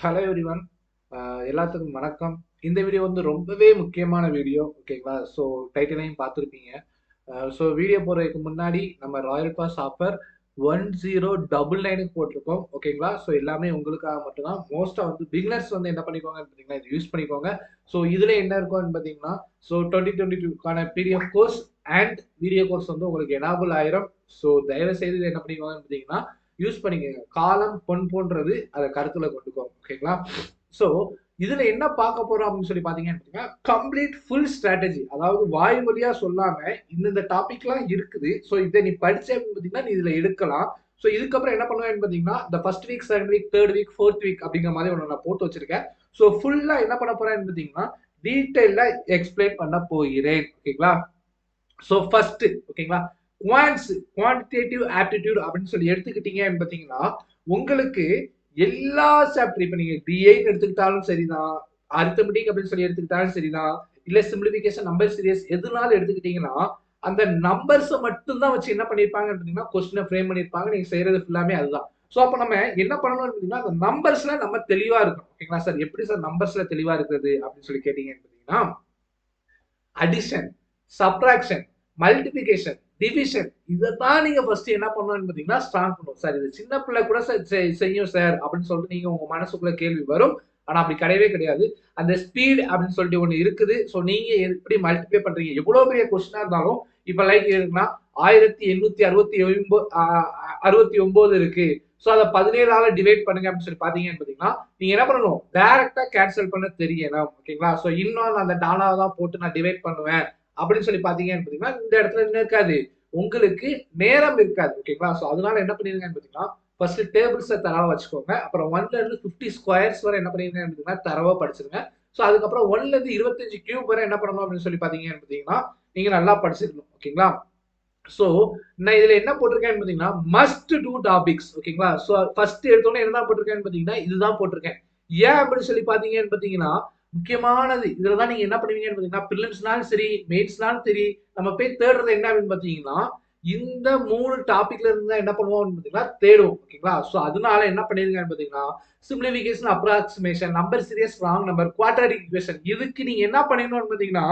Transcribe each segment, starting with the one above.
Hello everyone, எல்லாத்துக்கும் வணக்கம். இந்த வீடியோ வந்து ரொம்பவே முக்கியமான வீடியோ. ஓகேங்களா? ஸோ டைட்டிலையும் பார்த்துருப்பீங்க. ஸோ வீடியோ போடுறதுக்கு முன்னாடி நம்ம ராயல் பாஸ் ஆஃபர் 1099க்கு போட்டிருக்கோம். ஓகேங்களா? ஸோ எல்லாமே உங்களுக்காக மட்டும்தான். மோஸ்ட்டாக வந்து பிகினர்ஸ் வந்து என்ன பண்ணிக்கோங்கன்னு பார்த்தீங்கன்னா இது யூஸ் பண்ணிக்கோங்க. ஸோ இதில் என்ன இருக்கும்னு பார்த்தீங்கன்னா, ஸோ 2022க்கான PDF course and video course வந்து உங்களுக்கு எனேபிள் ஆயிரும். ஸோ தயவு செய்து இதை என்ன பண்ணிக்கோங்கன்னு பார்த்தீங்கன்னா யூஸ் பண்ணிக்கோங்க. காலம் பொன் போன்றது, அதை கருத்துல கொண்டுக்கோங்க. ஓகேங்களா? ஸோ இதுல என்ன பார்க்க போறோம் அப்படின்னு சொல்லி பாத்தீங்கன்னா கம்ப்ளீட் ஃபுல் ஸ்ட்ராட்டஜி, அதாவது வாய் வழியா சொல்லாம இந்த டாபிக்லாம் இருக்குது. ஸோ இதை நீ படிச்ச அப்படின்னு பாத்தீங்கன்னா நீ இதுல எடுக்கலாம். ஸோ இதுக்கப்புறம் என்ன பண்ணுவேன்னு பாத்தீங்கன்னா இந்த first week, second week, third week, fourth week அப்படிங்கிற மாதிரி ஒன்று நான் போட்டு வச்சிருக்கேன். ஸோ ஃபுல்லா என்ன பண்ண போறேன்னு பாத்தீங்கன்னா டீட்டெயிலா எக்ஸ்பிளைன் பண்ண போகிறேன். ஓகேங்களா? ஸோ ஃபர்ஸ்ட், ஓகேங்களா, குவான்ஸ் குவான்டிடேட்டிவ் ஆப்டிடியூட் அப்படின்னு சொல்லி எடுத்துக்கிட்டீங்கன்னு பார்த்தீங்கன்னா உங்களுக்கு எல்லா சாப்டர், இப்போ நீங்க டிஐன்னு எடுத்துக்கிட்டாலும் சரிதான், அரித்தமெட்டிக் அப்படின்னு சொல்லி எடுத்துக்கிட்டாலும் சரிதான், இல்ல சிம்பிளிஃபிகேஷன், நம்பர் சீரியஸ் எதுனாலும் எடுத்துக்கிட்டீங்கன்னா அந்த நம்பர்ஸை மட்டும்தான் வச்சு என்ன பண்ணிருப்பாங்கன்னு பார்த்தீங்கன்னா கொஸ்டினை ஃப்ரேம் பண்ணிருப்பாங்க. நீங்க செய்யறது ஃபுல்லாமே அதுதான். ஸோ அப்போ நம்ம என்ன பண்ணணும்னு பார்த்தீங்கன்னா அந்த நம்பர்ஸ்ல நம்ம தெளிவா இருக்கணும். ஓகேங்களா சார்? எப்படி சார் நம்பர்ஸ்ல தெளிவா இருக்கிறது அப்படின்னு சொல்லி கேட்டீங்கன்னு பார்த்தீங்கன்னா அடிஷன், சப்ராக்ஷன், மல்டிபிகேஷன், டிவிஷன், இதைத்தான் நீங்க ஃபர்ஸ்ட் என்ன பண்ணணும்னு பாத்தீங்கன்னா ஸ்ட்ராங் பண்ணணும். சார் இது சின்ன பிள்ளை கூட செய்யும் சார் அப்படின்னு சொல்லிட்டு நீங்க உங்க மனசுக்குள்ள கேள்வி வரும். ஆனா அப்படி கிடையவே கிடையாது. அந்த ஸ்பீட் அப்படின்னு சொல்லிட்டு ஒண்ணு இருக்குது. ஸோ நீங்க எப்படி மல்டிப்ளை பண்றீங்க, எவ்வளவு பெரிய கொஸ்டினா இருந்தாலும் இப்ப லைக் இருக்குன்னா 1869 இருக்கு. ஸோ அதை 17ஆல டிவைட் பண்ணுங்க அப்படின்னு சொல்லி பாத்தீங்கன்னு பாத்தீங்கன்னா நீங்க என்ன பண்ணணும், டைரக்டா கேன்சல் பண்ண தெரியணும். ஓகேங்களா? ஸோ இன்னும் அந்த டாலாவை தான் போட்டு நான் டிவைட் பண்ணுவேன் அப்படின்னு சொல்லி பாத்தீங்கன்னு பாத்தீங்கன்னா இந்த இடத்துல என்ன இருக்காது, உங்களுக்கு நேரம் இருக்காது. ஓகேங்களா? ஸோ அதனால என்ன பண்ணிருங்கன்னு பாத்தீங்கன்னா ஃபர்ஸ்ட் டேபிள்ஸை தரவா வச்சுக்கோங்க. அப்புறம் 1ல இருந்து 50 ஸ்கொயர்ஸ் வரை என்ன பண்ணிருங்க அப்படின்னா தரவா படிச்சிருங்க. ஸோ அதுக்கப்புறம் 1ல இருந்து 25 கியூப் வரை என்ன பண்ணணும் அப்படின்னு சொல்லி பாத்தீங்கன்னு பாத்தீங்கன்னா நீங்க நல்லா படிச்சிருக்கணும். ஓகேங்களா? சோ நான் இதுல என்ன போட்டிருக்கேன்னு பாத்தீங்கன்னா மஸ்ட் டூ டாபிக்ஸ். ஓகேங்களா? சோ ஃபர்ஸ்ட் எடுத்தோன்னே என்ன போட்டிருக்கேன்னு பாத்தீங்கன்னா இதுதான் போட்டிருக்கேன். ஏன் அப்படின்னு சொல்லி பாத்தீங்கன்னு பாத்தீங்கன்னா முக்கியமானது இதுலதான் நீங்க என்ன பண்ணுவீங்கன்னு பாத்தீங்கன்னா பிரிலிம்ஸ்னாலும் சரி, மெயின்ஸ்னாலும் சரி, நம்ம போய் தேடுறது என்ன அப்படின்னு பாத்தீங்கன்னா இந்த 3 டாபிக்ல இருந்து தான் என்ன பண்ணுவோம் பாத்தீங்கன்னா தேடுவோம். ஓகேங்களா? சோ அதனால என்ன பண்ணிருங்கன்னு பாத்தீங்கன்னா simplification, approximation, number serious, wrong number, quadratic equation, இதுக்கு நீங்க என்ன பண்ணணும்னு பாத்தீங்கன்னா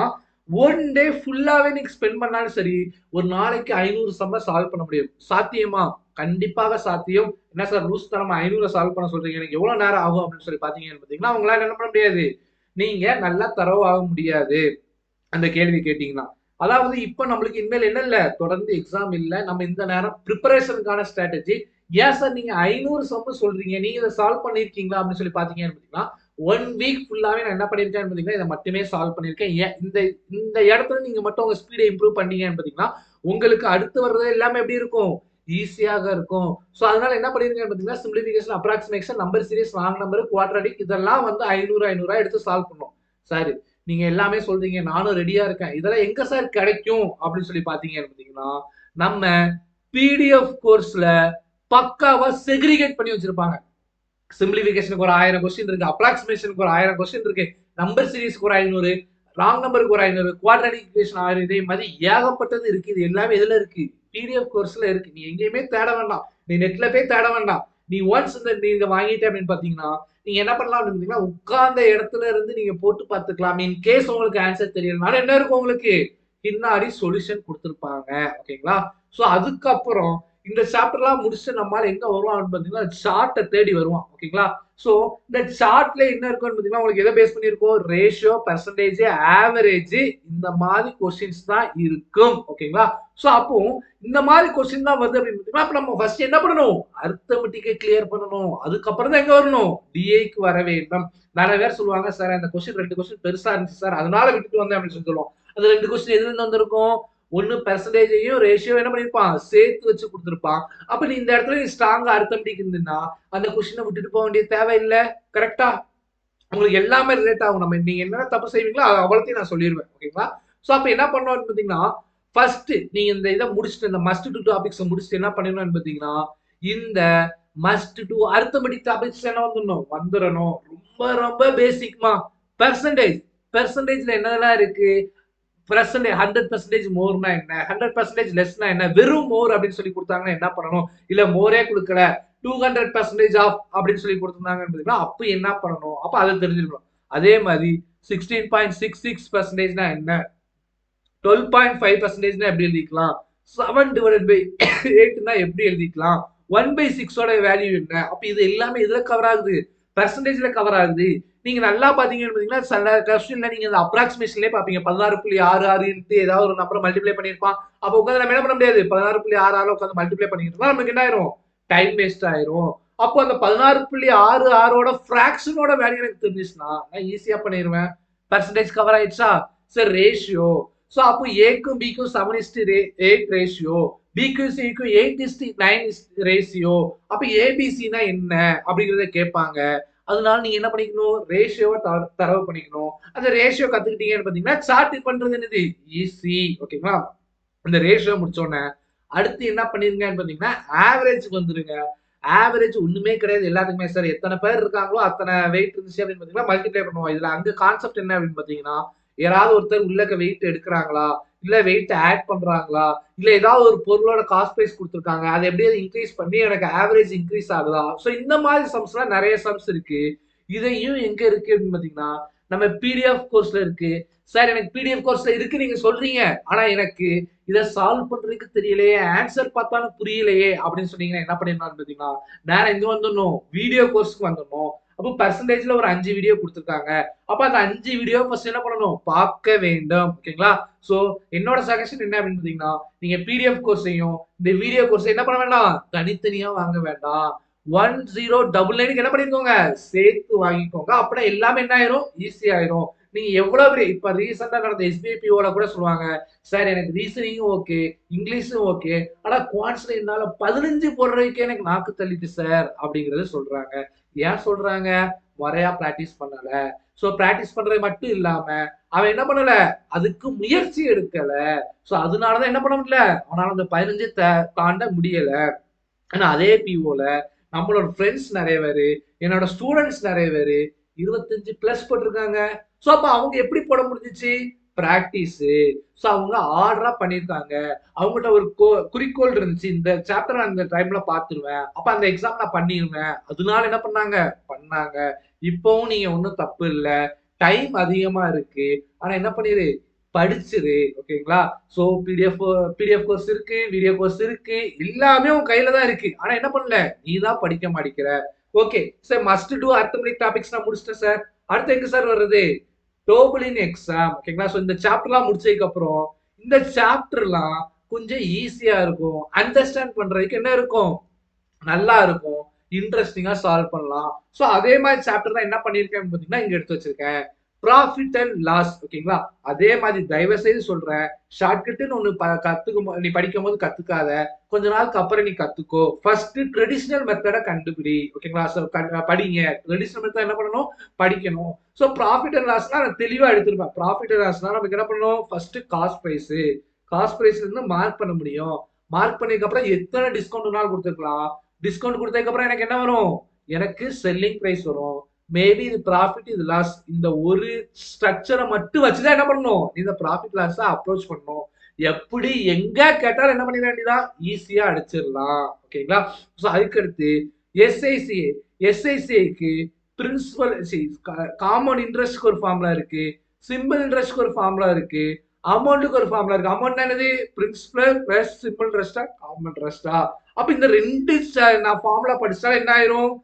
ஒன் டே ஃபுல்லாவே நீங்க ஸ்பெண்ட் பண்ணாலும் சரி ஒரு நாளைக்கு 500 சம்ம சால்வ் பண்ண முடியும். சாத்தியமா? கண்டிப்பாக சாத்தியம். என்ன சார் லூஸ் தரமா 500 சால்வ் பண்ண சொல்றீங்க, எனக்கு எவ்வளவு நேரம் ஆகும் அப்படின்னு சொல்லி பாத்தீங்கன்னு பாத்தீங்கன்னா உங்களால என்ன பண்ண முடியாது, நீங்க நல்லா தரவாக முடியாது அந்த கேள்வி கேட்டீங்கன்னா. அதாவது இப்ப நம்மளுக்கு இனிமேல் என்ன இல்ல, தொடர்ந்து எக்ஸாம் இல்ல, நம்ம இந்த நேரம் ப்ரிப்பரேஷனுக்கான ஸ்ட்ராட்டஜி. ஏன் சார் நீங்க 500 சம்ம சொல்றீங்க, நீங்க இதை சால்வ் பண்ணிருக்கீங்களா அப்படின்னு சொல்லி பாத்தீங்கன்னு பாத்தீங்கன்னா 1 வீக் ஃபுல்லாவே நான் என்ன பண்ணிருக்கேன்னு பாத்தீங்கன்னா இதை மட்டுமே சால்வ் பண்ணிருக்கேன். இந்த இந்த இடத்துல நீங்க மட்டும் உங்க ஸ்பீடை இம்ப்ரூவ் பண்ணீங்கன்னு பாத்தீங்கன்னா உங்களுக்கு அடுத்து வர்றது எல்லாமே எப்படி இருக்கும், ஈஸியாக இருக்கும். சோ அதனால என்ன பண்ணிருக்கேன்னு பாத்தீங்கன்னா simplification, approximation, number series, wrong number, quadratic, இதெல்லாம் வந்து 500 எடுத்து சால்வ் பண்ணும். சார் நீங்க எல்லாமே சொல்றீங்க, நானும் ரெடியா இருக்கேன், இதெல்லாம் எங்க சார் கிடைக்கும் அப்படின்னு சொல்லி பாத்தீங்கன்னு பாத்தீங்கன்னா நம்ம பிடிஎஃப் கோர்ஸ்ல பக்காவா செக்ரிகேட் பண்ணி வச்சிருப்பாங்க. சிம்பிளிஃபிகேஷனுக்கு ஒரு 1000 கொஸ்டின் இருக்கு, அப்ராக்சிமேஷனுக்கு ஒரு 1000 கொஸ்டின் இருக்கு, நம்பர் சீரிஸ்க்கு ஒரு 500, ராங் நம்பருக்கு ஒரு 500, குவாட்ராட்டிக் ஈக்குவேஷன் 1000, இதே மாதிரி ஏகப்பட்டது இருக்கு. இது எல்லாமே எதுல இருக்கு, பிடிஎஃப் கோர்ஸ்ல இருக்கு. நீ எங்கேயுமே தேட வேண்டாம், நீ நெட்ல போய் தேட வேண்டாம். நீ ஒன்ஸ் நீங்க வாங்கிட்ட அப்படின்னு பாத்தீங்கன்னா நீங்க என்ன பண்ணலாம் அப்படின்னு உட்கார்ந்த இடத்துல இருந்து நீங்க போட்டு பார்த்துக்கலாம். இன் கேஸ் உங்களுக்கு ஆன்சர் தெரியலனால என்ன இருக்கும், உங்களுக்கு பின்னாடி சொல்யூஷன் கொடுத்துருப்பாங்க. ஓகேங்களா? சோ அதுக்கப்புறம் இந்த சாப்டர்லாம் முடிச்சுட்டு நம்மால எங்க வருவான் அப்படின்னு பாத்தீங்கன்னா சார்ட்டை தேடி வருவான். ஓகேங்களா? சோ இந்த சார்ட்ல என்ன இருக்கும்னு பாத்தீங்கன்னா உங்களுக்கு எதை பேஸ் பண்ணிருக்கோம், ரேஷியோ, பெர்சன்டேஜ், ஆவரேஜ், இந்த மாதிரி கொஸ்டின்ஸ் தான் இருக்கும். ஓகேங்களா? சோ அப்போ இந்த மாதிரி கொஸ்டின் தான் வருது அப்படின்னு பாத்தீங்கன்னா அப்ப நம்ம ஃபர்ஸ்ட் என்ன பண்ணணும், அரித்தமெட்டிக்கை கிளியர் பண்ணணும். அதுக்கப்புறம் தான் எங்க வரணும், டிஐக்கு வர வேண்டும். நிறைய பேர் சொல்லுவாங்க சார் அந்த கொஸ்டின் 2 கொஸ்டின் பெருசா இருந்துச்சு சார் அதனால விட்டுட்டு வந்தேன் அப்படின்னு சொல்லி சொல்லுவோம். அந்த 2 கொஸ்டின் எதுல இருந்து வந்திருக்கும், ஒன்னு பெர்சன்டேஜையும் ரேஷியோ என்ன பண்ணிருப்பான் சேர்த்து வச்சு கொடுத்துருப்பான். அப்ப நீ இந்த இடத்துல நீ ஸ்ட்ராங்கா அர்த்தமெட்டிக் இருந்ததுன்னா அந்த கொஸ்டினை விட்டுட்டு போக வேண்டிய தேவையில்லை. கரெக்டா? உங்களுக்கு எல்லாமே ரிலேட் ஆகும். நம்ம நீங்க என்ன தப்பு செய்வீங்களோ அவ்வளோத்தையும் நான் சொல்லிடுவேன். ஓகேங்களா? சோ அப்ப என்ன பண்ணணும் பாத்தீங்கன்னா ஃபர்ஸ்ட் நீங்க இந்த இதை முடிச்சுட்டு இந்த மஸ்ட் டூ டாபிக்ஸ் முடிச்சுட்டு என்ன பண்ணணும்னு பாத்தீங்கன்னா இந்த மஸ்ட் டூ அர்த்தமெட்டிக் டாபிக்ஸ் என்ன வந்துடணும். ரொம்ப ரொம்ப பேசிக்மா. பெர்சன்டேஜ், பெர்சன்டேஜ்ல என்னெல்லாம் இருக்கு, பெர்சன்டேஜ் 100% மோர்னா என்ன, 100% லெஸ்னா என்ன, வெறும் மோர் அப்படின்னு சொல்லி கொடுத்தாங்கன்னா என்ன பண்ணணும், இல்ல மோரே கொடுக்கல 200% ஆஃப் அப்படின்னு சொல்லி கொடுத்துருந்தாங்க. அப்ப என்ன பண்ணணும்? அப்ப அதை தெரிஞ்சுக்கணும். அதே மாதிரி 16.66% என்ன, 12.5% எப்படி எழுதிக்கலாம், 7/8 எப்படி எழுதிக்கலாம், 1/6 வேல்யூ என்ன, அப்ப இது எல்லாமே இதுல கவர் ஆகுது, பெர்சன்டேஜ்ல கவர் ஆகுது. நீங்க நல்லா பாத்தீங்கன்னா சில கொஸ்டின்ல நீங்க இந்த அப்ராக்சிமேஷன்லயே பாப்பீங்க 16.66 ஏதாவது ஒரு நம்பரை மல்டிப்ளை பண்ணிருப்பான். அப்ப உட்காந்து நம்ம என்ன பண்ண முடியாது, 16.66 உட்காந்து மல்டிப்ளை பண்ணிருக்கோம், நமக்கு என்ன ஆயிரும், டைம் வேஸ்ட் ஆயிரும். அப்போ அந்த 16.66 பிராக்ஷனோட வேல்யூ எனக்கு தெரிஞ்சுச்சுன்னா நான் ஈஸியா பண்ணிடுவேன். பெர்சன்டேஜ் கவர் ஆயிடுச்சா? சார் ரேஷியோ, சோ அப்போ ஏக்கும் பிக்கும் 7:8 ரேஷியோ, பிக்கும் சிக்கும் 8:9 ரேஷியோ, அப்ப ஏபிசினா என்ன அப்படிங்கறத கேட்பாங்க. அதனால நீங்க என்ன பண்ணிக்கணும், ரேஷியோவை தரவு பண்ணிக்கணும். அந்த ரேஷியோ கத்துக்கிட்டீங்கன்னு பாத்தீங்கன்னா சார்ட் பண்றது என்னது ஈஸி. ஓகேங்களா? இந்த ரேஷியோ முடிச்சோடனே அடுத்து என்ன பண்ணிருங்கன்னு பாத்தீங்கன்னா ஆவரேஜ்க்கு வந்துருங்க. ஆவரேஜ் ஒண்ணுமே கிடையாது எல்லாத்துக்குமே. சார் எத்தனை பேர் இருக்காங்களோ அத்தனை வெயிட் இருந்துச்சு அப்படின்னு பாத்தீங்கன்னா மல்டிப்ளை பண்ணுவோம். இதுல அங்க கான்செப்ட் என்ன அப்படின்னு பாத்தீங்கன்னா, யாராவது ஒருத்தர் உள்ளக்க வெயிட் எடுக்கிறாங்களா, இல்ல வெயிட் ஆட் பண்றாங்களா, இல்ல ஏதாவது ஒரு பொருளோட காஸ்ட் பிரைஸ் கொடுத்துருக்காங்க, அதை எப்படியாவது இன்க்ரீஸ் பண்ணி எனக்கு ஆவரேஜ் இன்க்ரீஸ் ஆகுதா. சோ இந்த மாதிரி சம்ஸ் எல்லாம் நிறைய சம்ஸ் இருக்கு. இதையும் எங்க இருக்கு அப்படின்னு பாத்தீங்கன்னா நம்ம பிடிஎஃப் கோர்ஸ்ல இருக்கு. சார் எனக்கு பிடிஎஃப் கோர்ஸ்ல இருக்கு நீங்க சொல்றீங்க, ஆனா எனக்கு இதை சால்வ் பண்றதுக்கு தெரியலையே, ஆன்சர் பார்த்தாலும் புரியலையே அப்படின்னு சொன்னீங்கன்னா என்ன பண்ணிடலாம் பாத்தீங்கன்னா, நேரம் இங்க வந்துடணும், வீடியோ கோர்ஸ்க்கு வந்துடணும். அப்போ பெர்சன்டேஜ்ல ஒரு 5 வீடியோ கொடுத்துருக்காங்க. அப்ப அந்த 5 வீடியோ ஃபர்ஸ்ட் என்ன பண்ணணும், பார்க்க வேண்டும். ஓகேங்களா? சோ என்னோட சஜஷன் என்ன அப்படின்னு பாத்தீங்கன்னா, நீங்க பிடிஎஃப் கோர்ஸையும் இந்த வீடியோ கோர்ஸ் என்ன பண்ண வேண்டாம், தனித்தனியா வாங்க வேண்டாம். 1099 என்ன பண்ணிருக்கோங்க, சேர்த்து வாங்கிக்கோங்க. அப்படின்னா எல்லாமே என்ன ஆயிரும், ஈஸி ஆயிரும். நீங்க எவ்வளவு இப்ப ரீசெண்டா நடந்த எஸ்பிபிஓல கூட சொல்லுவாங்க, சார் எனக்கு ரீசனிங்கும் ஓகே, இங்கிலீஷும் ஓகே, ஆனா குவான்ஸ்ல என்னால 15 போடுறதுக்கே எனக்கு நாக்கு தள்ளிட்டு சார் அப்படிங்கறத சொல்றாங்க. ஏன் சொல்றாங்க, முறையா பிராக்டிஸ் பண்ணல. சோ பிராக்டிஸ் பண்றது மட்டும் இல்லாம அவன் என்ன பண்ணல, அதுக்கு முயற்சி எடுக்கல. சோ அதனாலதான் என்ன பண்ண முடியல, அவனால அந்த 15 தாண்ட முடியல. ஆனா அதே பிஓல நம்மளோட ஃப்ரெண்ட்ஸ் நிறைய பேரு, என்னோட ஸ்டூடெண்ட்ஸ் நிறைய பேரு 25+ போட்டிருக்காங்க. சோ அப்ப அவங்க எப்படி போட முடிஞ்சிச்சு, பிராக்டிஸ். சோ அவங்க ஆர்டரா பண்ணிருக்காங்க. அவங்ககிட்ட ஒரு குறிக்கோள் இருந்துச்சு, இந்த சாப்டர் நான் இந்த டைம்ல பாத்துருவேன், அப்ப அந்த எக்ஸாம் நான் பண்ணிருவேன். அதனால என்ன பண்ணாங்க. இப்பவும் நீங்க ஒன்னும் தப்பு இல்ல, டைம் அதிகமா இருக்கு, ஆனா என்ன பண்ணிரு, படிச்சிரு. ஓகேங்களா? சோ பிடிஎஃப் கோர்ஸ் இருக்கு, வீடியோ கோர்ஸ் இருக்கு, எல்லாமே உன் கையில தான் இருக்கு. ஆனா என்ன பண்ணல, நீ தான் படிக்க மாட்டேங்கிற. Okay sir, must do arithmetic topics நான் முடிச்சிட்டேன் சார். அடுத்து எங்க சார் வருது, டோபலின் எக்ஸாம். ஓகேங்களா? சோ இந்த சாப்டர்லாம் முடிச்சதுக்கு அப்புறம் இந்த சாப்டர்லாம் கொஞ்சம் ஈஸியா இருக்கும், அண்டர்ஸ்டாண்ட் பண்றதுக்கு என்ன இருக்கும், நல்லா இருக்கும், இன்ட்ரெஸ்டிங்கா சால்வ் பண்ணலாம். சோ அதே மாதிரி சாப்டர் தான் என்ன பண்ணிருக்கேன் பாத்தீங்கன்னா இங்க எடுத்து வச்சிருக்கேன், ப்ராஃபிட் அண்ட் லாஸ். ஓகேங்களா? அதே மாதிரி தயவு செய்து சொல்றேன், ஷார்ட்கட்னு ஒண்ணு கத்துக்கும், நீ படிக்கும் போது கத்துக்காத, கொஞ்ச நாளுக்கு அப்புறம் நீ கத்துக்கோ. ஃபர்ஸ்ட் ட்ரெடிஷனல் மெத்தட கண்டுபிடி. ஓகேங்களா? படிங்க. ட்ரெடிஷனல் மெத்தட் என்ன பண்ணணும், படிக்கணும். சோ ப்ராஃபிட் அண்ட் லாஸ்னா நான் தெளிவா எடுத்திருப்பேன். ப்ராஃபிட் அண்ட் லாஸ்னா நமக்கு என்ன பண்ணணும், ஃபர்ஸ்ட் காஸ்ட் பிரைஸ், காஸ்ட் பிரைஸ்ல இருந்து மார்க் பண்ண முடியும். மார்க் பண்ணதுக்கு அப்புறம் எத்தனை டிஸ்கவுண்ட் கொடுத்துருக்கலாம், டிஸ்கவுண்ட் கொடுத்ததுக்கு அப்புறம் எனக்கு என்ன வரும், எனக்கு செல்லிங் பிரைஸ் வரும். மேபி இது ப்ராஃபிட், இது லாஸ், இந்த ஒரு ஸ்ட்ரக்சரை மட்டும் வச்சுதான் என்ன பண்ணணும், இந்த ப்ராஃபிட் லாஸ் அப்ரோச் பண்ணணும். எப்படி எங்க கேட்டாலும் என்ன பண்ணிட வேண்டியதான், ஈஸியா அடிச்சிடலாம். ஓகேங்களா? சோ அதுக்கு அடுத்து எஸ்ஐசிஏ, எஸ்ஐசிஏக்கு பிரின்சிபல் காமன் இன்ட்ரெஸ்ட்க்கு ஒரு ஃபார்முலா இருக்கு, சிம்பிள் இன்ட்ரெஸ்ட்க்கு ஒரு ஃபார்முலா இருக்கு, அமௌண்ட்டுக்கு ஒரு ஃபார்முலா இருக்கு. அமௌண்ட் என்னது, பிரின்சிபல் பிளஸ் சிம்பிள் இன்ட்ரெஸ்டா காமன் இன்ட்ரெஸ்டா. அப்ப இந்த ரெண்டு நான் ஃபார்முலா படிச்சா என்ன ஆயிரும்,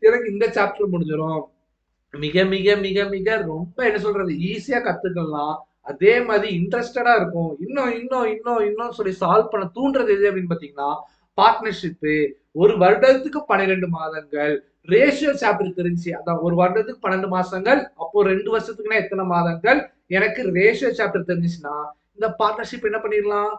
எனக்கு இந்த சாப்டர் முடிஞ்சிடும். மிக மிக மிக மிக ரொம்ப என்ன சொல்றது, ஈஸியா கத்துக்கலாம். அதே மாதிரி இன்ட்ரெஸ்டடா இருக்கும். இன்னும் இன்னும் இன்னும் இன்னும் சொல்லி சால்வ் பண்ண தூண்டுறது எது அப்படின்னு பாத்தீங்கன்னா, பார்ட்னர்ஷிப். ஒரு வருடத்துக்கு 12 மாதங்கள் ரேஷியோ சாப்டர் தெரிஞ்சு, அதான் ஒரு வருடத்துக்கு 12 மாசங்கள், அப்போ 2 வருஷத்துக்குன்னா எத்தனை மாதங்கள், எனக்கு ரேஷியோ சாப்டர் தெரிஞ்சுச்சுன்னா இந்த பார்ட்னர்ஷிப் என்ன பண்ணிடலாம்,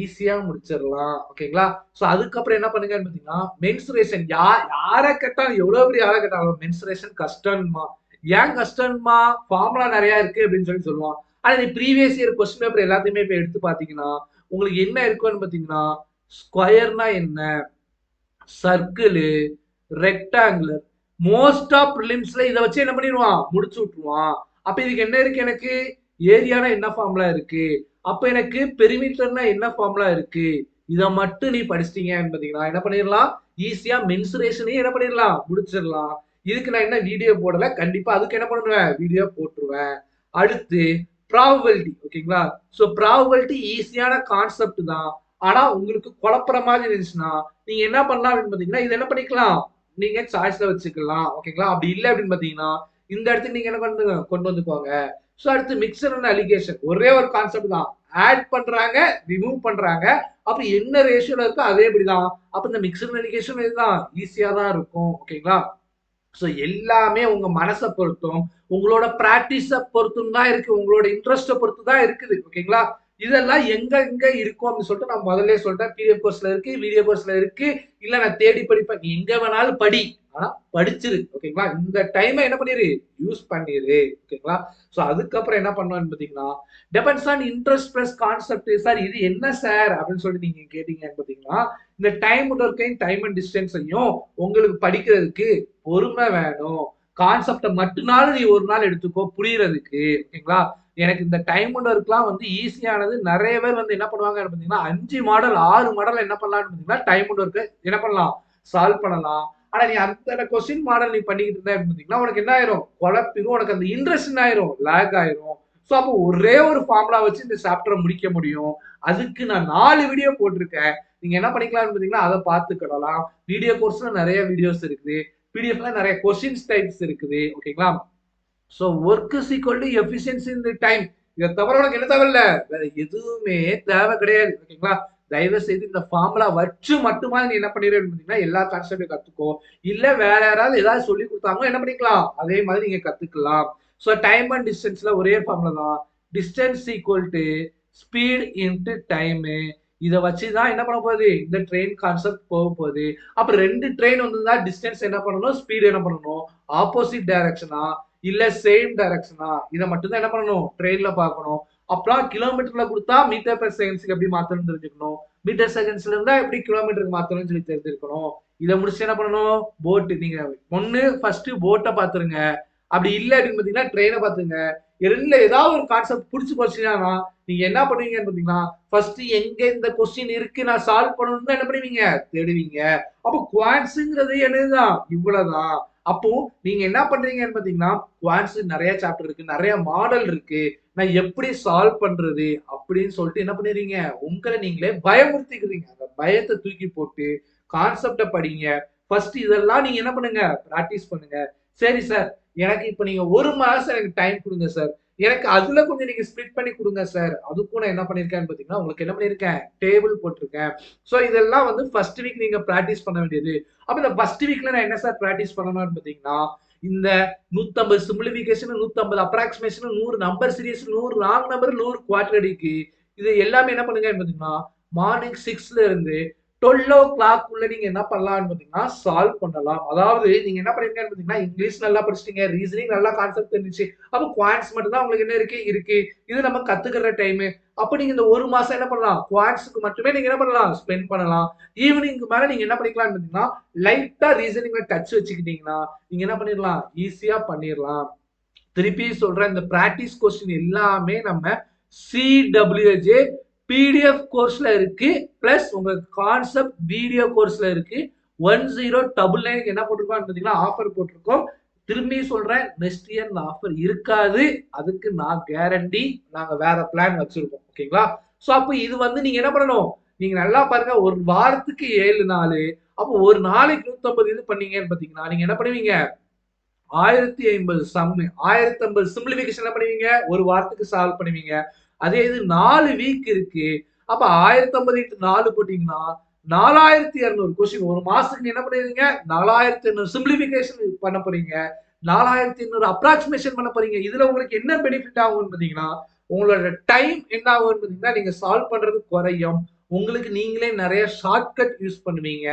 ஈஸியா முடிச்சிடலாம். ஓகேங்களா? சோ அதுக்கப்புறம் என்ன பண்ணுங்கன்னு பாத்தீங்கன்னா, மென்சுரேஷன். யாரை கேட்டாலும், எவ்வளவு பெரிய யாரை கேட்டாலும் மென்சுரேஷன் கஷ்டம்மா. ஏன் கஷ்டம்மா, ஃபார்முலா நிறைய இருக்கு அப்படின்னு சொல்லுவான். ஆனா நீ ப்ரீவியஸ் இயர் கொஸ்டின் பேப்பர் எல்லாத்தையுமே இப்ப எடுத்து பாத்தீங்கன்னா உங்களுக்கு என்ன இருக்குன்னு பாத்தீங்கன்னா, ஸ்கொயர்னா என்ன, சர்க்கிள், ரெக்டாங்குலர், மோஸ்ட் ஆஃப் ப்ரிலிம்ஸ்ல இதை வச்சு என்ன பண்ணிடுவான், முடிச்சு விட்டுருவான். அப்ப இதுக்கு என்ன இருக்கு, எனக்கு ஏரியானா என்ன ஃபார்முலா இருக்கு, அப்ப எனக்கு பெரிமீட்டர்னா என்ன ஃபார்முலா இருக்கு, இதை மட்டும் நீ படிச்சிட்டீங்க பாத்தீங்கன்னா என்ன பண்ணிடலாம், ஈஸியா மென்சுரேஷனையும் என்ன பண்ணிடலாம், முடிச்சிடலாம். இதுக்கு நான் என்ன வீடியோ போடல, கண்டிப்பா அதுக்கு என்ன பண்ணுவேன், வீடியோ போட்டுருவேன். அடுத்து ப்ராபபிலிட்டி. ஓகேங்களா? சோ ப்ராபபிலிட்டி ஈஸியான கான்செப்ட் தான். ஆனா உங்களுக்கு குழப்புற மாதிரி இருந்துச்சுன்னா நீங்க என்ன பண்ணலாம் அப்படின்னு பாத்தீங்கன்னா, இது என்ன பண்ணிக்கலாம், நீங்க சாய்ஸ்ல வச்சுக்கலாம். ஓகேங்களா? அப்படி இல்லை அப்படின்னு பாத்தீங்கன்னா இந்த இடத்துக்கு நீங்க என்ன பண்ணுங்க, கொண்டு வந்துக்கோங்க. சோ அடுத்து மிக்சர் அண்ட் அலிகேஷன். ஒரே ஒரு கான்செப்ட் தான். ஆட் பண்றாங்க, ரிமூவ் பண்றாங்க. அப்ப என்ன ரேஷியோல இருக்கோ அதே அப்படிதான். அப்ப இந்த மிக்சர் அண்ட் அலிகேஷன் இதுதான் ஈஸியா தான் இருக்கும். ஓகேங்களா? சோ எல்லாமே உங்க மனசை பொறுத்தும் உங்களோட பிராக்டிஸ பொறுத்தும் தான் இருக்கு. உங்களோட இன்ட்ரெஸ்ட பொறுத்து தான் இருக்குது. ஓகேங்களா? இதெல்லாம் எங்க எங்க இருக்கும் அப்படின்னு சொல்லிட்டு நான் முதல்ல சொல்லிட்டேன். பிடிஎஃப் கோர்ஸ்ல இருக்கு, வீடியோ கோர்ஸ்ல இருக்கு. இல்ல நான் தேடி படிப்பேன். நீ எங்க வேணாலும் படி. ஆனா படிச்சிரு. ஓகேங்களா? இந்த டைமை என்ன பண்ணிரு, யூஸ் பண்ணிரு. ஓகேங்களா? சோ அதுக்கப்புறம் என்ன பண்ணுவேன்னு பாத்தீங்கன்னா, depends on interest plus concept. Sir இது என்ன சார் அப்படின்னு சொல்லிட்டு நீங்க கேட்டீங்கன்னு பாத்தீங்கன்னா, இந்த டைம் ஒர்க்கையும் டைம் அண்ட் டிஸ்டன்ஸையும் உங்களுக்கு படிக்கிறதுக்கு பொறுமை வேணும். கான்செப்டை மட்டும்னாலும் நீ ஒரு நாள் எடுத்துக்கோ புரியறதுக்கு. ஓகேங்களா? எனக்கு இந்த டைம் ஒர்க்லாம் வந்து ஈஸியானது. நிறைய பேர் வந்து என்ன பண்ணுவாங்க பாத்தீங்கன்னா, 5 மாடல் 6 மாடல் என்ன பண்ணலாம்னு பாத்தீங்கன்னா, டைம் ஒர்க்கை என்ன பண்ணலாம், சால்வ் பண்ணலாம். ஆனா நீ அந்த கொஸ்டின் மாடல் நீ பண்ணிக்கிட்டு இருந்த பாத்தீங்கன்னா உனக்கு என்ன ஆயிரும், குழப்பிடும். உனக்கு அந்த இன்ட்ரெஸ்ட் என்ன ஆயிரும், லேக் ஆயிரும். சோ அப்போ ஒரே ஒரு ஃபார்முலா வச்சு இந்த சாப்டரை முடிக்க முடியும். அதுக்கு நான் 4 வீடியோ போட்டிருக்கேன். நீங்க என்ன பண்ணிக்கலாம்னு பாத்தீங்கன்னா அதை பார்த்துக்கிடலாம். வீடியோ கோர்ஸ்ல நிறைய வீடியோஸ் இருக்குது. பிடிஎஃப்ல நிறைய கொஸ்டின்ஸ் டைப்ஸ் இருக்குது. ஓகேங்களா? So work is equal to efficiency in the time. இதை தவிர உனக்கு என்ன தேவையில்ல, வேற எதுவுமே தேவை கிடையாது. ஓகேங்களா? தயவு செய்து இந்த ஃபார்முலா வச்சு மட்டுமா நீ என்ன பண்ணிடுறீங்கன்னா எல்லா கான்செப்டும் கத்துக்கோ. இல்ல வேற யாராவது ஏதாவது சொல்லி கொடுத்தாங்க என்ன பண்ணிக்கலாம், அதே மாதிரி நீங்க கத்துக்கலாம். சோ டைம் அண்ட் டிஸ்டன்ஸ்ல ஒரே ஃபார்முலா தான். Distance equal to speed into time. இதை வச்சுதான் என்ன பண்ண போகுது, இந்த ட்ரெயின் கான்செப்ட் போக போகுது. அப்ப 2 ட்ரெயின் வந்ததுன்னா டிஸ்டன்ஸ் என்ன பண்ணணும், ஸ்பீட் என்ன பண்ணணும், ஆப்போசிட் டைரக்ஷனா இல்ல சேம் டைரக்ஷனா, இதை மட்டும் தான் என்ன பண்ணணும், ட்ரெயின்ல பார்க்கணும். அப்புறம் கிலோமீட்டர்ல கொடுத்தா மீட்டர் பெர் செகண்ட்ஸ்க்கு எப்படி மாத்தணும்னு தெரிஞ்சுக்கணும். மீட்டர் செகண்ட்ஸ்ல இருந்தா எப்படி கிலோமீட்டருக்கு மாத்தணும்னு சொல்லி தெரிஞ்சிருக்கணும். இதை முடிச்சு என்ன பண்ணணும், போட். நீங்க ஒண்ணு ஃபர்ஸ்ட் போட்டை பாத்துருங்க. அப்படி இல்லை அப்படின்னு பாத்தீங்கன்னா ட்ரெயினை பாத்துங்க. ரெண்டுல ஏதாவது ஒரு கான்செப்ட் புடிச்சு போச்சுன்னா நீங்க என்ன பண்ணுவீங்கன்னு பாத்தீங்கன்னா, ஃபர்ஸ்ட் எங்க இந்த கொஸ்டின் இருக்கு நான் சால்வ் பண்ணணும்னு தான் என்ன பண்ணுவீங்க, தேடுவீங்க. அப்போ குவான்ட்ஸ்ங்கிறது என்னதுதான், இவ்வளவுதான். அப்போ நீங்க என்ன பண்றீங்கன்னு பாத்தீங்கன்னா, குவான்ட்ஸ் நிறைய சாப்டர் இருக்கு, நிறைய மாடல் இருக்கு. நான் எப்படி சால்வ் பண்றது அப்படின்னு சொல்லிட்டு என்ன பண்ணிடுறீங்க, உங்களை நீங்களே பயமுறுத்திக்கிறீங்க. அந்த பயத்தை தூக்கி போட்டு கான்செப்ட படிங்க. ஃபர்ஸ்ட் இதெல்லாம் நீங்க என்ன பண்ணுங்க, பிராக்டிஸ் பண்ணுங்க. சரி சார், எனக்கு இப்ப நீங்க 1 மாசம் எனக்கு டைம் கொடுங்க சார். எனக்கு அதுல கொஞ்சம் நீங்க ஸ்பிளிட் பண்ணி கொடுங்க சார். அதுக்கும் நான் என்ன பண்ணிருக்கேன்னு பாத்தீங்கன்னா, உங்களுக்கு என்ன பண்ணிருக்கேன், டேபிள் போட்டிருக்கேன். சோ இதெல்லாம் வந்து ஃபர்ஸ்ட் வீக் நீங்க பிராக்டிஸ் பண்ண வேண்டியது. அப்ப இந்த ஃபர்ஸ்ட் வீக்ல நான் என்ன சார் பிராக்டிஸ் பண்ணணும்னு பாத்தீங்கன்னா, இந்த 150 simplification, 150 approximation, 100 number series, 100 wrong number, 100 quadratic. இது எல்லாமே என்ன பண்ணுங்க பாத்தீங்கன்னா, மார்னிங் 6ல இருந்து 12 o'clock உள்ள நீங்க என்ன பண்ணலாம்னு பாத்தீங்கன்னா சால்வ் பண்ணலாம். அதாவது நீங்க என்ன பண்ணிருக்கீங்கன்னு பாத்தீங்கன்னா, இங்கிலீஷ் நல்லா படிச்சிட்டீங்க, ரீசனிங் நல்லா கான்செப்ட் தெரிஞ்சிச்சு. அப்ப குவான்ட்ஸ் மட்டும் தான் உங்களுக்கு என்ன இருக்கு இருக்கு. இது நம்ம கத்துக்கிற டைம். அப்ப நீங்க இந்த 1 மாசம் என்ன பண்ணலாம், குவான்ட்ஸ்க்கு மட்டுமே நீங்க என்ன பண்ணலாம், ஸ்பெண்ட் பண்ணலாம். ஈவினிங்க்கு மேல நீங்க என்ன பண்ணிக்கலாம்னு பாத்தீங்கன்னா, லைட்டா ரீசனிங்ல டச் வச்சுக்கிட்டீங்கன்னா நீங்க என்ன பண்ணிடலாம், ஈஸியா பண்ணிடலாம். திருப்பி சொல்றேன், இந்த பிராக்டிஸ் கொஸ்டின் எல்லாமே நம்ம சிடபிள்யூஜே பிடிஎஃப் கோர்ஸ்ல இருக்கு. பிளஸ் உங்க கான்செப்ட் வீடியோ கோர்ஸ்ல இருக்கு. 1099 என்ன போட்டிருக்கோம் பாத்தீங்கன்னா ஆஃபர் போட்டிருக்கோம். திரும்பி சொல்றேன், நெக்ஸ்ட் இயர் இந்த ஆஃபர் இருக்காது. அதுக்கு நான் கேரண்டி. நாங்க வேற பிளான் வச்சிருக்கோம். ஓகேங்களா? சோ அப்ப இது வந்து நீங்க என்ன பண்ணணும், நீங்க நல்லா பாருங்க, ஒரு வாரத்துக்கு 7 நாள். அப்போ ஒரு நாளைக்கு 150 இது பண்ணீங்கன்னு பாத்தீங்கன்னா நீங்க என்ன பண்ணுவீங்க, 1050 சம், 1050 சிம்பிளிபிகேஷன் என்ன பண்ணுவீங்க, ஒரு வாரத்துக்கு சால்வ் பண்ணுவீங்க. அதே இது 4 வீக் இருக்கு. அப்ப 1050 into 4 போட்டீங்கன்னா 4200 கொஸ்டின். ஒரு மாசத்துக்கு என்ன பண்ணுவீங்க, 4200 சிம்பிளிபிகேஷன் பண்ண போறீங்க, 4200 அப்ராக்சிமேஷன் பண்ண போறீங்க. இதுல உங்களுக்கு என்ன பெனிஃபிட் ஆகும்னு பாத்தீங்கன்னா, உங்களோட டைம் என்ன ஆகும்னு பாத்தீங்கன்னா, நீங்க சால்வ் பண்றது குறையும். உங்களுக்கு நீங்களே நிறைய ஷார்ட்கட் யூஸ் பண்ணுவீங்க.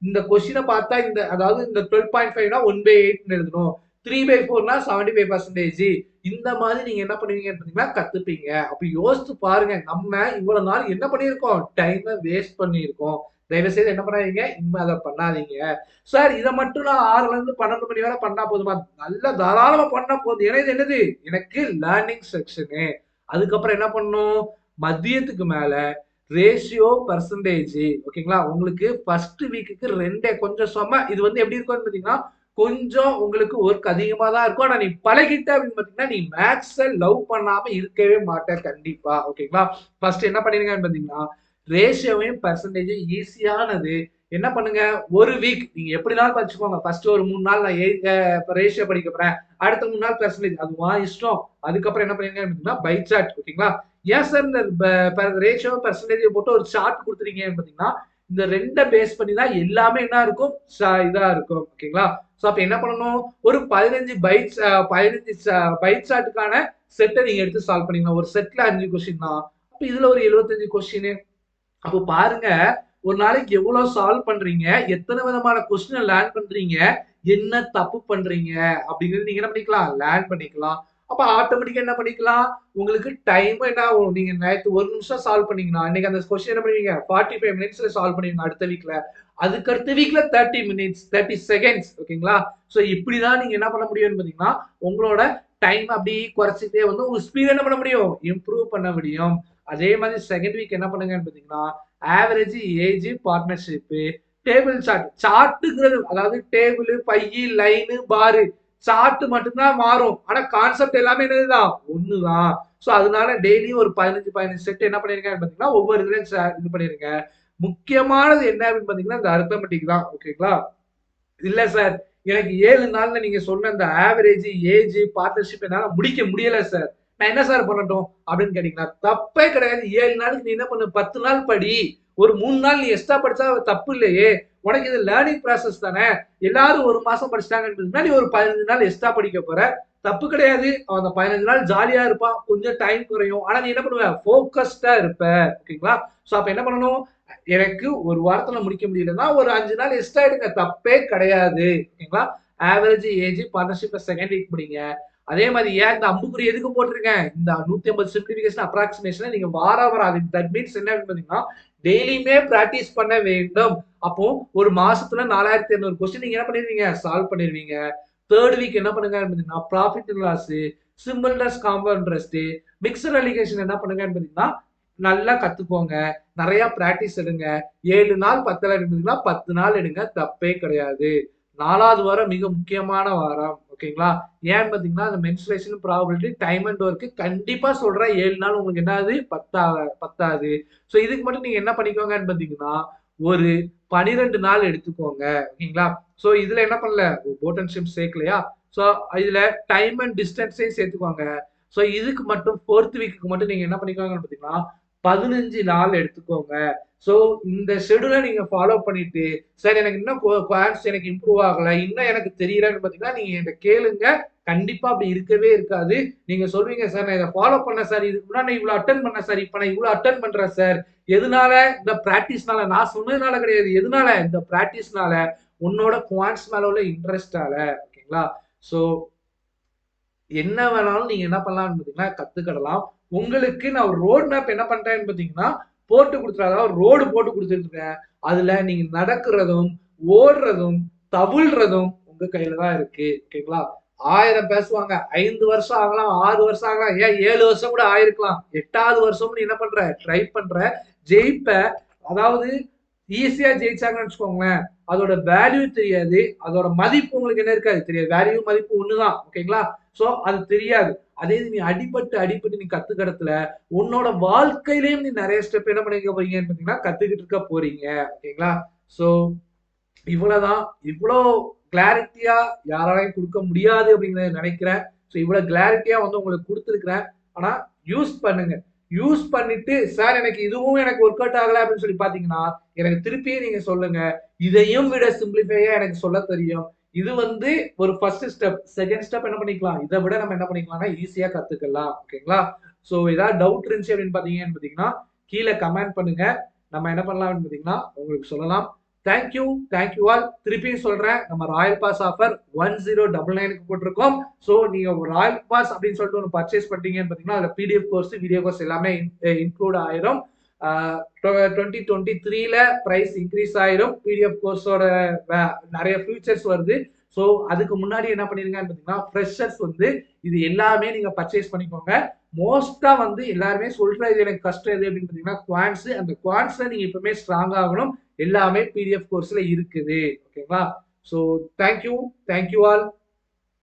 இந்த கொஸ்டினை பார்த்தா இந்த அதாவது இந்த 12.5னா 1/8 எழுதணும், 3/4னா 75%. இந்த மாதிரி நீங்க என்ன பண்ணுவீங்கன்னு பாத்தீங்கன்னா கத்துப்பீங்க. அப்ப யோசிச்சு பாருங்க, நம்ம இவ்வளவு நாள் என்ன பண்ணிருக்கோம், டைமை வேஸ்ட் பண்ணிருக்கோம். தயவு செய்து என்ன பண்ணாதீங்க, இனிமே அதை பண்ணாதீங்க. சார் இதை மட்டும் நான் 6ல இருந்து 12 மணி வரை பண்ணா போதுமா, நல்ல தாராளமா பண்ணா போதும். ஏன்னா இது என்னது, எனக்கு லேர்னிங் செக்ஷனு. அதுக்கப்புறம் என்ன பண்ணும், மதியத்துக்கு மேல ரேஷியோ பர்சன்டேஜ். ஓகேங்களா, உங்களுக்கு ஃபர்ஸ்ட் வீக்குக்கு ரெண்டே கொஞ்சம் சொம்ம இது வந்து எப்படி இருக்கும்னு பாத்தீங்கன்னா கொஞ்சம் உங்களுக்கு ஒர்க் அதிகமா தான் இருக்கும். ஆனா நீ பழகிட்ட அப்படின்னு பாத்தீங்கன்னா நீ மேத்ஸ லவ் பண்ணாம இருக்கவே மாட்ட கண்டிப்பா. ஓகேங்களா, ஃபர்ஸ்ட் என்ன பண்ணிருங்கன்னு பாத்தீங்கன்னா ரேஷியோவையும் பர்சன்டேஜும் ஈஸியானது. என்ன பண்ணுங்க, ஒரு வீக் நீங்க எப்படினாலும் படிச்சுக்கோங்க. ஃபர்ஸ்ட் ஒரு 3 நாள் நான் ரேஷியோ படிக்க போறேன், அடுத்த 3 நாள் பர்சன்டேஜ், அது உன் இஷ்டம். அதுக்கப்புறம் என்ன பண்ணுங்க அப்படின்னா பை சார்ட். ஓகேங்களா, ஏன் சார் இந்த ரேஷியோ பர்சன்டேஜ் போட்டு ஒரு சார்ட் கொடுத்துருக்கீங்கன்னு பாத்தீங்கன்னா இந்த ரெண்டை பேஸ் பண்ணி தான் எல்லாமே என்ன இருக்கும், இதா இருக்கும். ஓகேங்களா, சோ அப்ப என்ன பண்ணணும், ஒரு 15 பைட் சார்ட்டுக்கான செட்டை நீங்க எடுத்து சால்வ் பண்ணீங்கன்னா ஒரு செட்ல 5 கொஸ்டின் தான், அப்ப இதுல ஒரு 75 கொஸ்டின். அப்போ பாருங்க ஒரு நாளைக்கு எவ்வளவு சால்வ் பண்றீங்க, எத்தனை விதமான கொஸ்டினை லேர்ன் பண்றீங்க, என்ன தப்பு பண்றீங்க அப்படிங்கிறது நீங்க என்ன பண்ணிக்கலாம், லேர்ன் பண்ணிக்கலாம். அப்ப ஆட்டோமேட்டிக்கா என்ன பண்ணிக்கலாம், உங்களுக்கு டைமும் என்ன ஆகும், நீங்க நேற்று ஒரு நிமிஷம் சால்வ் பண்ணீங்கன்னா இன்னைக்கு அந்த கொஸ்டின் என்ன பண்ணுவீங்க 45 மினிட்ஸ்ல சால்வ் பண்ணுவீங்க அடுத்த வீக்ல. அதுக்கு அடுத்த வீக்ல 30 மினிட்ஸ் 30 செகண்ட்ஸ். ஓகேங்களா, சோ இப்படிதான் நீங்க என்ன பண்ண முடியும்னு பாத்தீங்கன்னா உங்களோட டைம் அப்படி குறைச்சிட்டே வந்து உங்க ஸ்பீட் என்ன பண்ண முடியும், இம்ப்ரூவ் பண்ண முடியும். அதே மாதிரி செகண்ட் வீக் என்ன பண்ணுங்கன்னு பாத்தீங்கன்னா average, age, partnership, table chart. சார்ட்டுங்கிறது அதாவது table, pie, line, bar, chart மட்டும்தான் மாறும். ஆனா கான்செப்ட் எல்லாமே என்னதுதான், ஒண்ணுதான். சோ அதனால டெய்லி ஒரு 15 செட் என்ன பண்ணிருக்கேன் பாத்தீங்கன்னா ஒவ்வொரு இதுலயும் இது பண்ணிருங்க. முக்கியமானது என்ன அப்படின்னு பாத்தீங்கன்னா இந்த அரித்மெட்டிக் தான். ஓகேங்களா, இல்ல சார் எனக்கு 7 நாள்ல நீங்க சொன்ன இந்த ஆவரேஜ், ஏஜ், பார்ட்னர்ஷிப் என்னால முடிக்க முடியல சார், நான் என்ன சார் பண்ணட்டும் அப்படின்னு கேட்டீங்கன்னா தப்பே கிடையாது. 7 நாளுக்கு நீ என்ன பண்ணு, 10 நாள் படி. ஒரு 3 நாள் நீ எக்ஸ்ட்ரா படிச்சா தப்பு இல்லையே, உனக்கு இது லேர்னிங் ப்ராசஸ் தானே. எல்லாரும் ஒரு மாசம் படிச்சிட்டாங்கன்னு நீ ஒரு 15 நாள் எக்ஸ்ட்ரா படிக்க போற, தப்பு கிடையாது. அவன் அந்த 15 நாள் ஜாலியா இருப்பான், கொஞ்சம் டைம் குறையும். ஆனா நீ என்ன பண்ணுவ, போக்கஸ்டா இருப்ப. ஓகேங்களா, சோ அப்ப என்ன பண்ணணும், எனக்கு ஒரு வாரத்துல முடிக்க முடியலன்னா ஒரு 5 நாள் எக்ஸ்ட்ரா எடுங்க, தப்பே கிடையாது. ஓகேங்களா, average, age, partnership second week முடிங்க. அதே மாதிரி ஏன் இந்த அம்புக்குறி எதுக்கு போட்டிருக்கேன், இந்த 150 சிம்பிளிஃபிகேஷன் அப்ராக்சிமேஷன் நீங்க வாரம் அது தட் மீன்ஸ் என்ன பாத்தீங்கன்னா டெய்லியுமே பிராக்டிஸ் பண்ண வேண்டும். அப்போ ஒரு மாசத்துல 4200 கொஸ்டின் நீங்க என்ன பண்ணிருவீங்க, சால்வ் பண்ணிருவீங்க. தேர்ட் வீக் என்ன பண்ணுங்க, profit and loss, simple interest, compound interest, mixture alligation என்ன பண்ணுங்கன்னு பாத்தீங்கன்னா நல்லா கத்துக்கோங்க. நிறைய பிராக்டிஸ் எடுங்க. 7 நாள் 10 எடுத்தீங்கன்னா 10 நாள் எடுங்க, தப்பே கிடையாது. 4வது வாரம் மிக முக்கியமான வாரம். ஓகேங்களா, ஏன்னு பாத்தீங்கன்னா அந்த mensuration probability time and work கண்டிப்பா சொல்றேன் 7 நாள் உங்களுக்கு என்னது பத்தாது. சோ இதுக்கு மட்டும் நீங்க என்ன பண்ணிக்கோங்கன்னு பாத்தீங்கன்னா ஒரு 12 நாள் எடுத்துக்கோங்க. ஓகேங்களா, சோ இதுல என்ன பண்ணல, போட்டன்ஷிப் சேர்க்கலையா, சோ இதுல டைம் அண்ட் டிஸ்டன்ஸையும் சேர்த்துக்கோங்க. சோ இதுக்கு மட்டும் 4th வீக்கு மட்டும் நீங்க என்ன பண்ணிக்கோங்கன்னு பாத்தீங்கன்னா 15 நாள் எடுத்துக்கோங்க. சோ இந்த ஷெட்யூலை நீங்க ஃபாலோ பண்ணிட்டு சார் எனக்கு இன்னும் குவான்ஸ் எனக்கு இம்ப்ரூவ் ஆகல, இன்னும் எனக்கு தெரியலன்னு பாத்தீங்கன்னா நீங்க என்கிட்ட கேளுங்க. கண்டிப்பா அப்படி இருக்கவே இருக்காது. நீங்க சொல்வீங்க சார் நான் இதை ஃபாலோ பண்ண சார், இதுக்கு முன்னாடி நான் இவ்வளவு அட்டன் பண்ண சார், இப்ப நான் இவ்வளவு அட்டன் பண்றேன் சார். எதனால, இந்த பிராக்டிஸ்னால. நான் சொன்னதுனால கிடையாது, எதனால, இந்த பிராக்டிஸ்னால, உன்னோட குவான்ஸ் மேல உள்ள இன்ட்ரெஸ்டால. ஓகேங்களா, சோ என்ன வேணாலும் நீங்க என்ன பண்ணலாம்னு பாத்தீங்கன்னா கத்துக்கிடலாம். உங்களுக்கு நான் ஒரு ரோட் மேப் என்ன பண்றேன்னு பாத்தீங்கன்னா போட்டு கொடுத்துறாங்க, ரோடு போட்டு கொடுத்துருக்கேன். அதுல நீங்க நடக்கிறதும் ஓடுறதும் தவிழ்றதும் உங்க கையில தான் இருக்கு. ஓகேங்களா, 1000 பேசுவாங்க, 5 வருஷம் ஆகலாம், 6 வருஷம் ஆகலாம், ஏன் 7 வருஷம் கூட ஆயிருக்கலாம். 8வது வருஷம் நீ என்ன பண்ற, ட்ரை பண்ற, ஜெயிப்ப. அதாவது ஈஸியா ஜெயிச்சாங்கன்னு வச்சுக்கோங்களேன், அதோட வேல்யூ தெரியாது, அதோட மதிப்பு உங்களுக்கு என்ன இருக்காது தெரியாது. வேல்யூ மதிப்பு ஒண்ணுதான். ஓகேங்களா, சோ அது தெரியாது. அதே நீ அடிபட்டு நீ கத்துக்கிறதுல உன்னோட வாழ்க்கையிலயும் நீ நிறைய ஸ்டெப் என்ன பண்ணிக்க போறீங்கன்னு பாத்தீங்கன்னா கத்துக்கிட்டு இருக்க போறீங்க. ஓகேங்களா, சோ இவ்வளவுதான். இவ்வளோ கிளாரிட்டியா யாராலையும் கொடுக்க முடியாது அப்படிங்கறத நினைக்கிறேன். சோ இவ்வளவு கிளாரிட்டியா வந்து உங்களுக்கு கொடுத்துருக்கிறேன். ஆனா யூஸ் பண்ணுங்க. யூஸ் பண்ணிட்டு சார் எனக்கு இதுவும் எனக்கு ஒர்க் அவுட் ஆகல அப்படின்னு சொல்லி பாத்தீங்கன்னா எனக்கு திருப்பியும் நீங்க சொல்லுங்க. இதையும் விட சிம்பிளிஃபையா எனக்கு சொல்ல தெரியும். இது வந்து ஒரு ஃபர்ஸ்ட் ஸ்டெப். செகண்ட் ஸ்டெப் என்ன பண்ணிக்கலாம், இதை விட நம்ம என்ன பண்ணிக்கலாம்னா ஈஸியா கத்துக்கலாம். ஓகேங்களா, சோ ஏதாவது டவுட் இருந்துச்சு அப்படின்னு பாத்தீங்கன்னா கீழே கமெண்ட் பண்ணுங்க. நம்ம என்ன பண்ணலாம் பாத்தீங்கன்னா உங்களுக்கு சொல்லலாம். Thank you all. திருப்பியும் சொல்றேன், நம்ம ராயல் பாஸ் ஆஃபர் 1099க்கு போட்டிருக்கோம். சோ நீங்க ராயல் பாஸ் அப்படின்னு சொல்லிட்டு ஒன்று பர்ச்சேஸ் பண்ணிட்டீங்கன்னு பாத்தீங்கன்னா அதுல பிடிஎஃப் கோர்ஸ், வீடியோ கோர்ஸ் எல்லாமே இன்க்ளூட் ஆயிரும். 2023ல பிரைஸ் இன்க்ரீஸ் ஆயிரும். பிடிஎஃப் கோர்ஸோட நிறைய ஃபியூச்சர்ஸ் வருது. ஸோ அதுக்கு முன்னாடி என்ன பண்ணிருங்கன்னு பார்த்தீங்கன்னா ஃப்ரெஷர்ஸ் வந்து இது எல்லாமே நீங்க பர்ச்சேஸ் பண்ணிக்கோங்க. மோஸ்டா வந்து எல்லாருமே சொல்ற இது எனக்கு கஷ்டம் எது அப்படின்னு பார்த்தீங்கன்னா குவான்ஸ். அந்த குவான்ஸ்ல நீங்க எப்பவுமே ஸ்ட்ராங் ஆகணும். எல்லாமே பிடிஎஃப் கோர்ஸ்ல இருக்குது. ஓகேங்களா? So thank you all.